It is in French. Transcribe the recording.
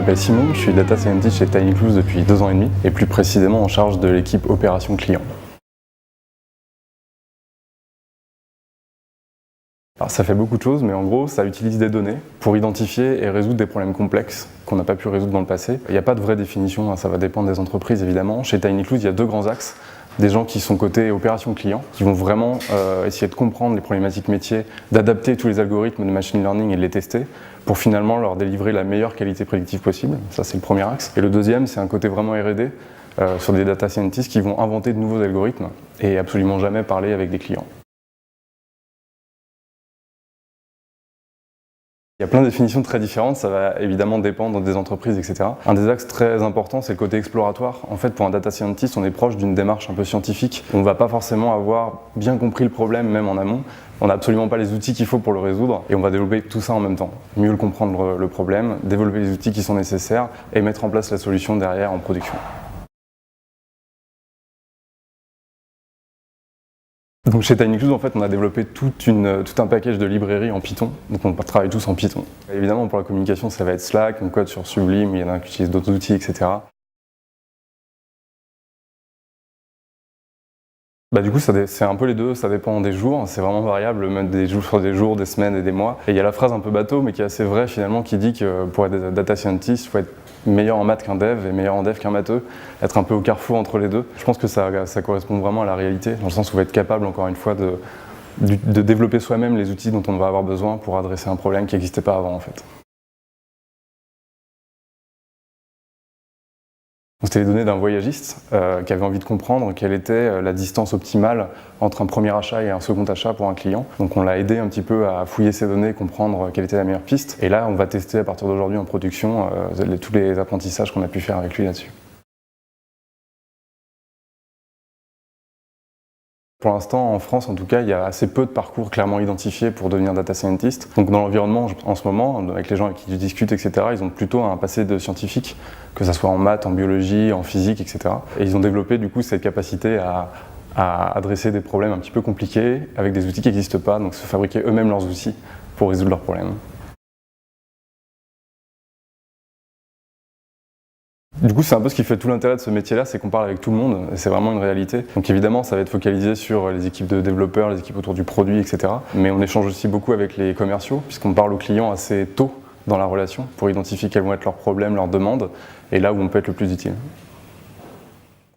m'appelle Simon, je suis data scientist chez TinyClues depuis 2 ans et demi et plus précisément en charge de l'équipe opération client. Alors ça fait beaucoup de choses, mais en gros ça utilise des données pour identifier et résoudre des problèmes complexes qu'on n'a pas pu résoudre dans le passé. Il n'y a pas de vraie définition, ça va dépendre des entreprises évidemment. Chez TinyClues, il y a 2 grands axes. Des gens qui sont côté opération client, qui vont vraiment essayer de comprendre les problématiques métiers, d'adapter tous les algorithmes de machine learning et de les tester pour finalement leur délivrer la meilleure qualité prédictive possible. Ça c'est le premier axe. Et le deuxième, c'est un côté vraiment R&D sur des data scientists qui vont inventer de nouveaux algorithmes et absolument jamais parler avec des clients. Il y a plein de définitions très différentes, ça va évidemment dépendre des entreprises, etc. Un des axes très importants, c'est le côté exploratoire. En fait, pour un data scientist, on est proche d'une démarche un peu scientifique. On ne va pas forcément avoir bien compris le problème, même en amont. On n'a absolument pas les outils qu'il faut pour le résoudre et on va développer tout ça en même temps. Mieux le comprendre le problème, développer les outils qui sont nécessaires et mettre en place la solution derrière en production. Donc chez TinyClues, en fait, on a développé tout un package de librairies en Python, donc on travaille tous en Python. Évidemment, pour la communication, ça va être Slack, on code sur Sublime, il y en a qui utilisent d'autres outils, etc. Du coup, c'est un peu les deux, ça dépend des jours, c'est vraiment variable, même des jours, des semaines et des mois. Et il y a la phrase un peu bateau, mais qui est assez vraie finalement, qui dit que pour être data scientist, il faut être meilleur en maths qu'un dev et meilleur en dev qu'un matheux, être un peu au carrefour entre les deux. Je pense que ça correspond vraiment à la réalité, dans le sens où on va être capable, encore une fois, de développer soi-même les outils dont on va avoir besoin pour adresser un problème qui n'existait pas avant en fait. C'était les données d'un voyagiste qui avait envie de comprendre quelle était la distance optimale entre un premier achat et un second achat pour un client. Donc on l'a aidé un petit peu à fouiller ces données, comprendre quelle était la meilleure piste. Et là, on va tester à partir d'aujourd'hui en production tous les apprentissages qu'on a pu faire avec lui là-dessus. Pour l'instant, en France, en tout cas, il y a assez peu de parcours clairement identifiés pour devenir data scientist. Donc dans l'environnement, en ce moment, avec les gens avec qui je discute, etc., ils ont plutôt un passé de scientifique, que ce soit en maths, en biologie, en physique, etc. Et ils ont développé du coup cette capacité à adresser des problèmes un petit peu compliqués avec des outils qui n'existent pas, donc se fabriquer eux-mêmes leurs outils pour résoudre leurs problèmes. Du coup, c'est un peu ce qui fait tout l'intérêt de ce métier-là, c'est qu'on parle avec tout le monde, et c'est vraiment une réalité. Donc évidemment, ça va être focalisé sur les équipes de développeurs, les équipes autour du produit, etc. Mais on échange aussi beaucoup avec les commerciaux, puisqu'on parle aux clients assez tôt dans la relation, pour identifier quels vont être leurs problèmes, leurs demandes, et là où on peut être le plus utile.